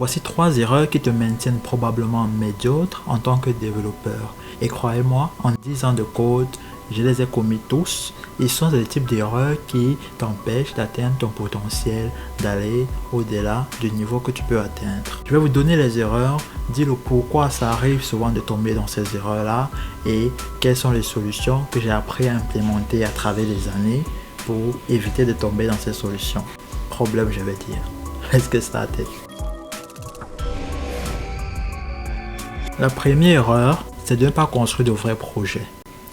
Voici 3 erreurs qui te maintiennent probablement médiocre en tant que développeur. Et croyez-moi, en 10 ans de code, je les ai commis tous. Ils sont des types d'erreurs qui t'empêchent d'atteindre ton potentiel, d'aller au-delà du niveau que tu peux atteindre. Je vais vous donner les erreurs, dire le pourquoi ça arrive souvent de tomber dans ces erreurs-là et quelles sont les solutions que j'ai appris à implémenter à travers les années pour éviter de tomber dans ces solutions. Problème, je vais dire. Let's get started. La première erreur, c'est de ne pas construire de vrais projets.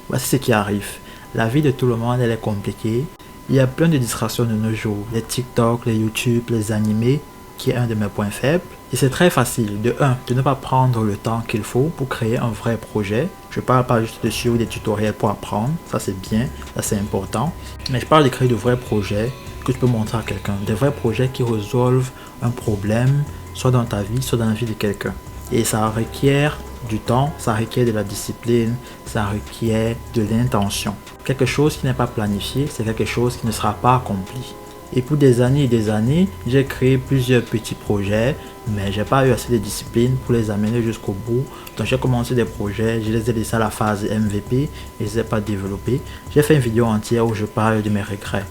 Voici ce qui arrive. La vie de tout le monde, elle est compliquée. Il y a plein de distractions de nos jours. Les TikTok, les YouTube, les animés, qui est un de mes points faibles. Et c'est très facile, de ne pas prendre le temps qu'il faut pour créer un vrai projet. Je parle pas juste de suivre des tutoriels pour apprendre, ça c'est bien, ça c'est important. Mais je parle de créer de vrais projets que tu peux montrer à quelqu'un. Des vrais projets qui résolvent un problème, soit dans ta vie, soit dans la vie de quelqu'un. Et ça requiert du temps, ça requiert de la discipline, ça requiert de l'intention. Quelque chose qui n'est pas planifié, c'est quelque chose qui ne sera pas accompli. Et pour des années, j'ai créé plusieurs petits projets, mais j'ai pas eu assez de discipline pour les amener jusqu'au bout. Donc j'ai commencé des projets, je les ai laissés à la phase MVP, je les ai pas développés. J'ai fait une vidéo entière où je parle de mes regrets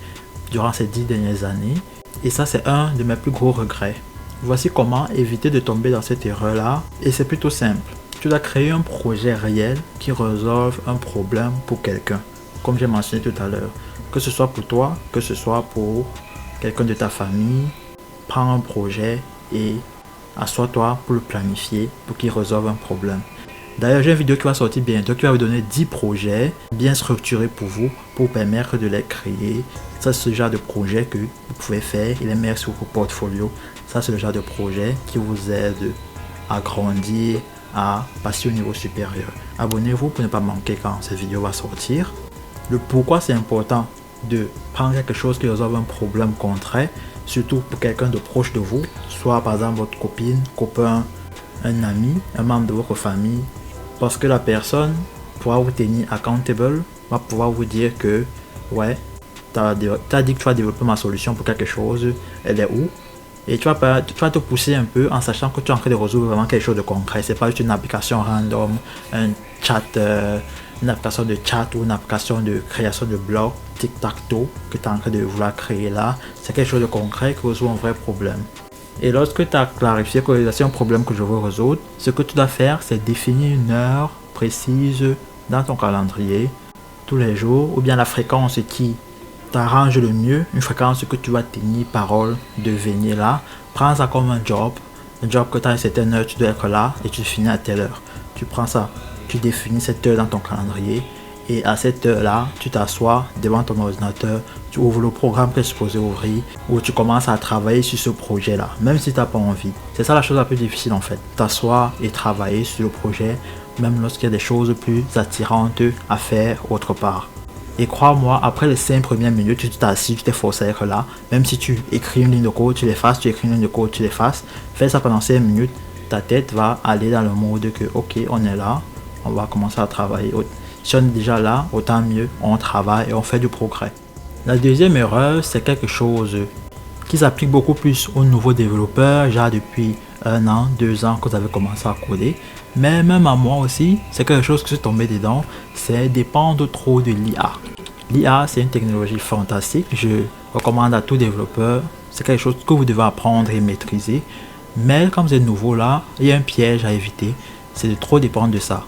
durant ces 10 dernières années. Et ça, c'est un de mes plus gros regrets. Voici comment éviter de tomber dans cette erreur-là. Et c'est plutôt simple. Tu dois créer un projet réel qui résolve un problème pour quelqu'un. Comme j'ai mentionné tout à l'heure. Que ce soit pour toi, que ce soit pour quelqu'un de ta famille. Prends un projet et assois-toi pour le planifier, pour qu'il résolve un problème. D'ailleurs, j'ai une vidéo qui va sortir bientôt qui va vous donner 10 projets bien structurés pour vous, pour permettre de les créer. Ça, c'est ce genre de projet que vous pouvez faire. Il est meilleur sur votre portfolio. Ça, c'est le genre de projet qui vous aide à grandir, à passer au niveau supérieur. Abonnez-vous pour ne pas manquer quand cette vidéo va sortir. Le pourquoi c'est important de prendre quelque chose qui résolve un problème concret, surtout pour quelqu'un de proche de vous, soit par exemple votre copine, copain, un ami, un membre de votre famille, parce que la personne pourra vous tenir accountable, va pouvoir vous dire que ouais, t'as dit que tu vas développer ma solution pour quelque chose, elle est où? Et tu vas te pousser un peu en sachant que tu es en train de résoudre vraiment quelque chose de concret. C'est pas juste une application random, un chat, une application de chat ou une application de création de blog, tic-tac-toe que tu es en train de vouloir créer là. C'est quelque chose de concret qui résout un vrai problème. Et lorsque tu as clarifié que c'est un problème que je veux résoudre, ce que tu dois faire, c'est définir une heure précise dans ton calendrier tous les jours ou bien la fréquence qui t'arrange le mieux, une fréquence que tu vas tenir parole de venir là. Prends ça comme un job que tu as à une certaine heure, tu dois être là et tu finis à telle heure. Tu prends ça, tu définis cette heure dans ton calendrier et à cette heure là, tu t'assois devant ton ordinateur, tu ouvres le programme que tu es supposé ouvrir ou tu commences à travailler sur ce projet là, même si tu n'as pas envie. C'est ça la chose la plus difficile en fait, t'asseoir et travailler sur le projet, même lorsqu'il y a des choses plus attirantes à faire autre part. Et crois-moi, après les 5 premières minutes, tu t'es assis, tu t'es forcé à être là. Même si tu écris une ligne de code, tu l'effaces, tu écris une ligne de code, tu l'effaces. Fais ça pendant 5 minutes, ta tête va aller dans le mode que ok, on est là, on va commencer à travailler. Si on est déjà là, autant mieux, on travaille et on fait du progrès. La deuxième erreur, c'est quelque chose qui s'applique beaucoup plus aux nouveaux développeurs, genre depuis 1 an, 2 ans que vous avez commencé à coder. Mais même à moi aussi, c'est quelque chose que je suis tombé dedans, c'est dépendre trop de l'IA. L'IA, c'est une technologie fantastique, je recommande à tout développeur, c'est quelque chose que vous devez apprendre et maîtriser. Mais comme vous êtes nouveau là, il y a un piège à éviter, c'est de trop dépendre de ça.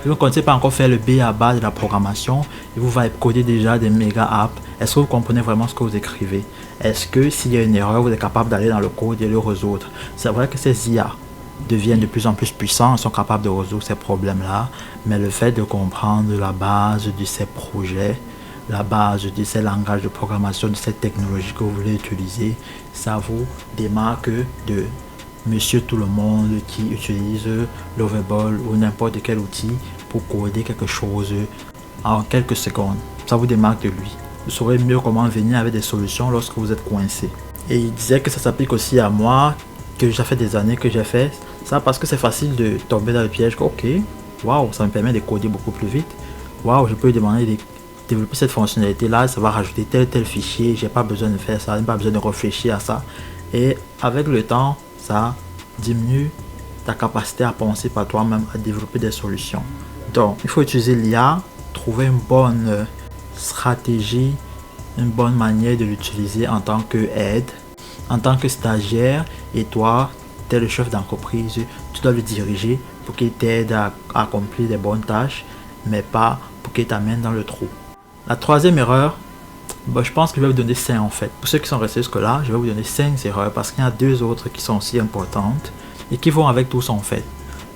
Si vous ne connaissez pas encore faire le B à bas de la programmation, et vous allez coder déjà des méga apps, est-ce que vous comprenez vraiment ce que vous écrivez? Est-ce que s'il y a une erreur, vous êtes capable d'aller dans le code et le résoudre? C'est vrai que ces IA deviennent de plus en plus puissants, sont capables de résoudre ces problèmes-là, mais le fait de comprendre la base de ces projets, la base de ces langages de programmation, de cette technologie que vous voulez utiliser, ça vous démarque de monsieur tout le monde qui utilise Lovable ou n'importe quel outil pour coder quelque chose en quelques secondes. Ça vous démarque de lui. Vous saurez mieux comment venir avec des solutions lorsque vous êtes coincé. Et il disait que ça s'applique aussi à moi, que ça fait des années que j'ai fait ça parce que c'est facile de tomber dans le piège. Ok, waouh, ça me permet de coder beaucoup plus vite. Waouh, je peux lui demander de développer cette fonctionnalité là, ça va rajouter tel fichier, j'ai pas besoin de faire ça, j'ai pas besoin de réfléchir à ça. Et avec le temps, ça diminue ta capacité à penser par toi-même, à développer des solutions. Donc, il faut utiliser l'IA, trouver une bonne stratégie, une bonne manière de l'utiliser en tant qu'aide, en tant que stagiaire, et toi, tu es le chef d'entreprise, tu dois le diriger pour qu'il t'aide à accomplir des bonnes tâches, mais pas pour qu'il t'amène dans le trou. La troisième erreur, je pense que je vais vous donner 5 en fait. Pour ceux qui sont restés jusque-là, je vais vous donner 5 erreurs parce qu'il y a 2 autres qui sont aussi importantes et qui vont avec tous en fait.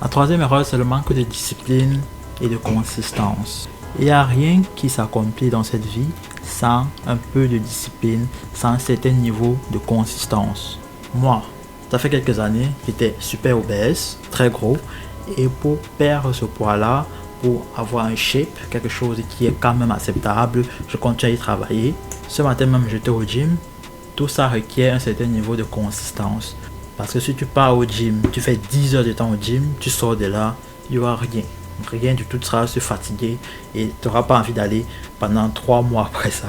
La troisième erreur, c'est le manque de discipline et de consistance. Il n'y a rien qui s'accomplit dans cette vie sans un peu de discipline, sans un certain niveau de consistance. Moi, ça fait quelques années, j'étais super obèse, très gros, et pour perdre ce poids-là, pour avoir un shape, quelque chose qui est quand même acceptable, je continue à y travailler. Ce matin même, j'étais au gym. Tout ça requiert un certain niveau de consistance. Parce que si tu pars au gym, tu fais 10 heures de temps au gym, tu sors de là, il n'y aura rien. Rien du tout, tu seras se fatiguer et tu n'auras pas envie d'aller pendant 3 mois après ça.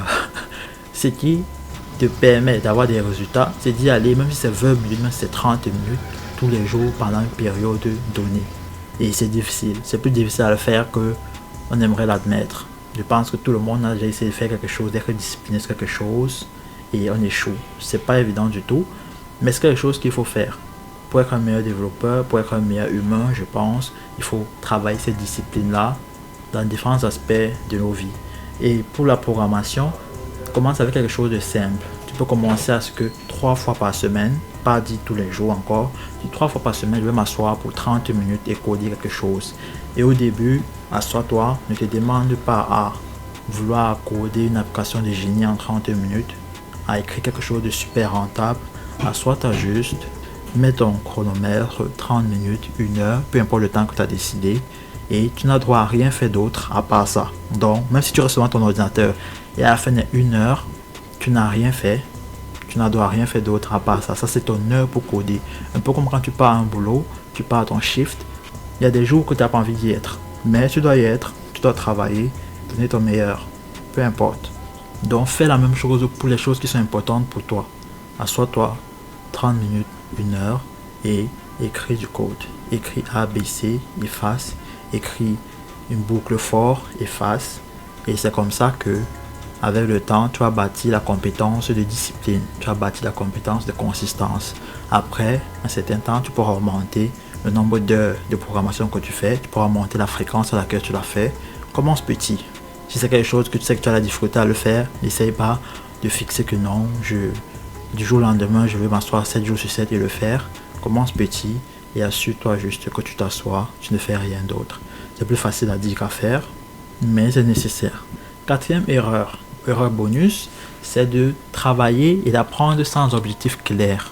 Ce qui te permet d'avoir des résultats, c'est d'y aller, même si c'est 20 minutes, même si c'est 30 minutes, tous les jours pendant une période donnée. Et c'est difficile, c'est plus difficile à le faire que on aimerait l'admettre. Je pense que tout le monde a déjà essayé de faire quelque chose, d'être discipliné sur quelque chose et on échoue. C'est pas évident du tout, mais c'est quelque chose qu'il faut faire. Pour être un meilleur développeur, pour être un meilleur humain, je pense, il faut travailler cette discipline-là dans différents aspects de nos vies. Et pour la programmation, commence avec quelque chose de simple. Tu peux commencer à ce que 3 fois par semaine, pas dit tous les jours encore, 3 fois par semaine, je vais m'asseoir pour 30 minutes et coder quelque chose. Et au début, assois-toi, ne te demande pas à vouloir coder une application de génie en 30 minutes, à écrire quelque chose de super rentable. Assois-toi juste, mets ton chronomètre, 30 minutes, 1 heure, peu importe le temps que tu as décidé, et tu n'as droit à rien faire d'autre à part ça. Donc, même si tu restes devant ton ordinateur et à la fin d'1 heure, tu n'as rien fait, tu n'as droit à rien faire d'autre à part ça. Ça, c'est ton heure pour coder. Un peu comme quand tu pars à un boulot, tu pars à ton shift, il y a des jours que tu n'as pas envie d'y être, mais tu dois y être, tu dois travailler, donner ton meilleur, peu importe. Donc, fais la même chose pour les choses qui sont importantes pour toi. Assois-toi, 30 minutes, 1 heure, et écris du code. Écris A, B, C, efface. Écris une boucle fort, efface. Et c'est comme ça que, avec le temps, tu as bâti la compétence de discipline. Tu as bâti la compétence de consistance. Après un certain temps, tu pourras augmenter le nombre d'heures de programmation que tu fais. Tu pourras augmenter la fréquence à laquelle tu l'as fait. Commence petit. Si c'est quelque chose que tu sais que tu as la difficulté à le faire, n'essaye pas de fixer que non, du jour au lendemain, je vais m'asseoir 7 jours sur 7 et le faire. Commence petit et assure-toi juste que tu t'assois, tu ne fais rien d'autre. C'est plus facile à dire qu'à faire, mais c'est nécessaire. Quatrième erreur bonus, c'est de travailler et d'apprendre sans objectif clair.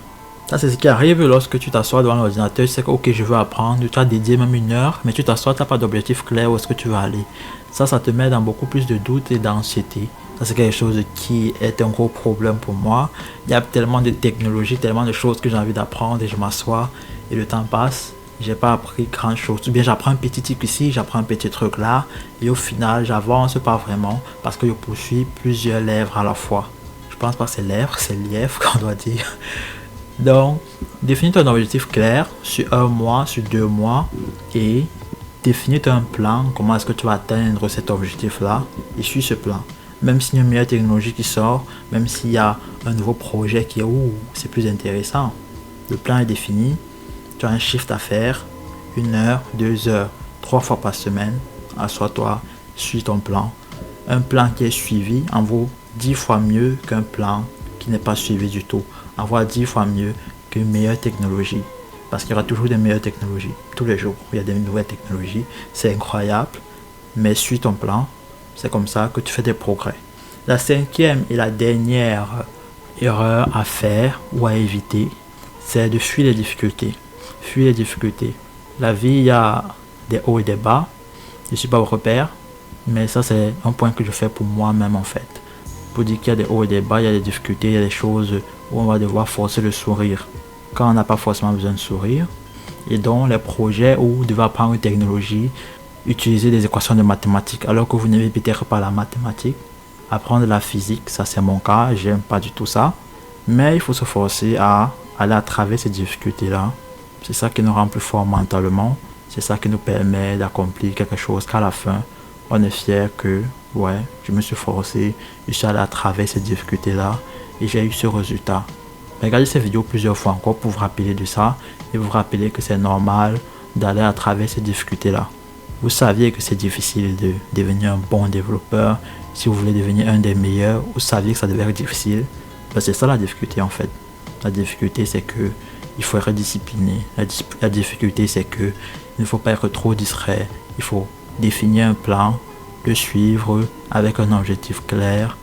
Ça, c'est ce qui arrive lorsque tu t'assois devant l'ordinateur. C'est que, ok, je veux apprendre, tu as dédié même 1 heure, mais tu t'assois, tu n'as pas d'objectif clair où est-ce que tu veux aller. Ça te met dans beaucoup plus de doutes et d'anxiété. Ça, c'est quelque chose qui est un gros problème pour moi. Il y a tellement de technologies, tellement de choses que j'ai envie d'apprendre et je m'assois et le temps passe. J'ai pas appris grand chose. Ou bien j'apprends un petit truc ici, j'apprends un petit truc là et au final, j'avance pas vraiment parce que je poursuis plusieurs lèvres à la fois. Je pense pas que c'est lèvres, c'est lièvre qu'on doit dire. Donc, définis ton objectif clair sur 1 mois, sur 2 mois et définis un plan, comment est-ce que tu vas atteindre cet objectif-là et suis ce plan. Même s'il y a une meilleure technologie qui sort, même s'il y a un nouveau projet qui est c'est plus intéressant. Le plan est défini, tu as un shift à faire, 1 heure, 2 heures, 3 fois par semaine, assois-toi, suis ton plan. Un plan qui est suivi en vaut 10 fois mieux qu'un plan qui n'est pas suivi du tout. En vaut 10 fois mieux qu'une meilleure technologie. Parce qu'il y aura toujours des meilleures technologies. Tous les jours, il y a des nouvelles technologies. C'est incroyable. Mais suis ton plan. C'est comme ça que tu fais des progrès. La 5e et la dernière erreur à faire ou à éviter, c'est de fuir les difficultés. Fuir les difficultés. La vie, il y a des hauts et des bas. Je ne suis pas au repère. Mais ça, c'est un point que je fais pour moi-même en fait. Pour dire qu'il y a des hauts et des bas, il y a des difficultés, il y a des choses où on va devoir forcer le sourire. Quand on n'a pas forcément besoin de sourire. Et donc, les projets où vous devez apprendre une technologie, utiliser des équations de mathématiques alors que vous n'aimez peut-être pas la mathématique. Apprendre la physique, ça c'est mon cas, j'aime pas du tout ça. Mais il faut se forcer à aller à travers ces difficultés-là C'est ça qui nous rend plus forts mentalement. C'est ça qui nous permet d'accomplir quelque chose qu'à la fin, on est fier que, ouais, je me suis forcé, je suis allé à travers ces difficultés-là et j'ai eu ce résultat. Regardez ces vidéos plusieurs fois encore pour vous rappeler de ça et vous rappeler que c'est normal d'aller à travers ces difficultés-là. Vous saviez que c'est difficile de devenir un bon développeur. Si vous voulez devenir un des meilleurs, vous saviez que ça devait être difficile. Ben, c'est ça la difficulté en fait. La difficulté c'est que il faut être discipliné. La difficulté c'est que il ne faut pas être trop distrait. Il faut définir un plan, le suivre avec un objectif clair.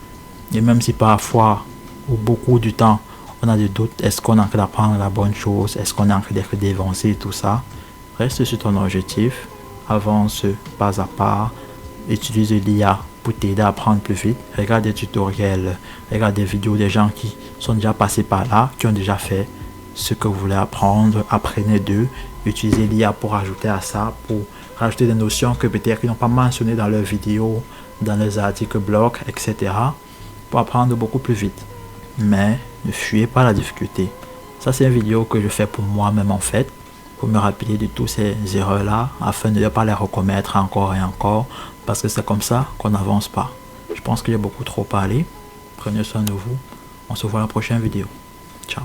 Et même si parfois, ou beaucoup du temps, on a des doutes, est-ce qu'on est en train d'apprendre la bonne chose, est-ce qu'on est en train d'être dévancé, tout ça, reste sur ton objectif, avance pas à pas, utilise l'IA pour t'aider à apprendre plus vite, regarde des tutoriels, regarde des vidéos des gens qui sont déjà passés par là, qui ont déjà fait ce que vous voulez apprendre, apprenez d'eux, utilisez l'IA pour ajouter à ça, pour rajouter des notions que peut-être qu'ils n'ont pas mentionnées dans leurs vidéos, dans leurs articles blog, etc. pour apprendre beaucoup plus vite. Mais ne fuyez pas la difficulté. Ça, c'est une vidéo que je fais pour moi-même en fait, pour me rappeler de toutes ces erreurs-là, afin de ne pas les recommettre encore et encore, parce que c'est comme ça qu'on n'avance pas. Je pense que j'ai beaucoup trop parlé. Prenez soin de vous. On se voit à la prochaine vidéo. Ciao.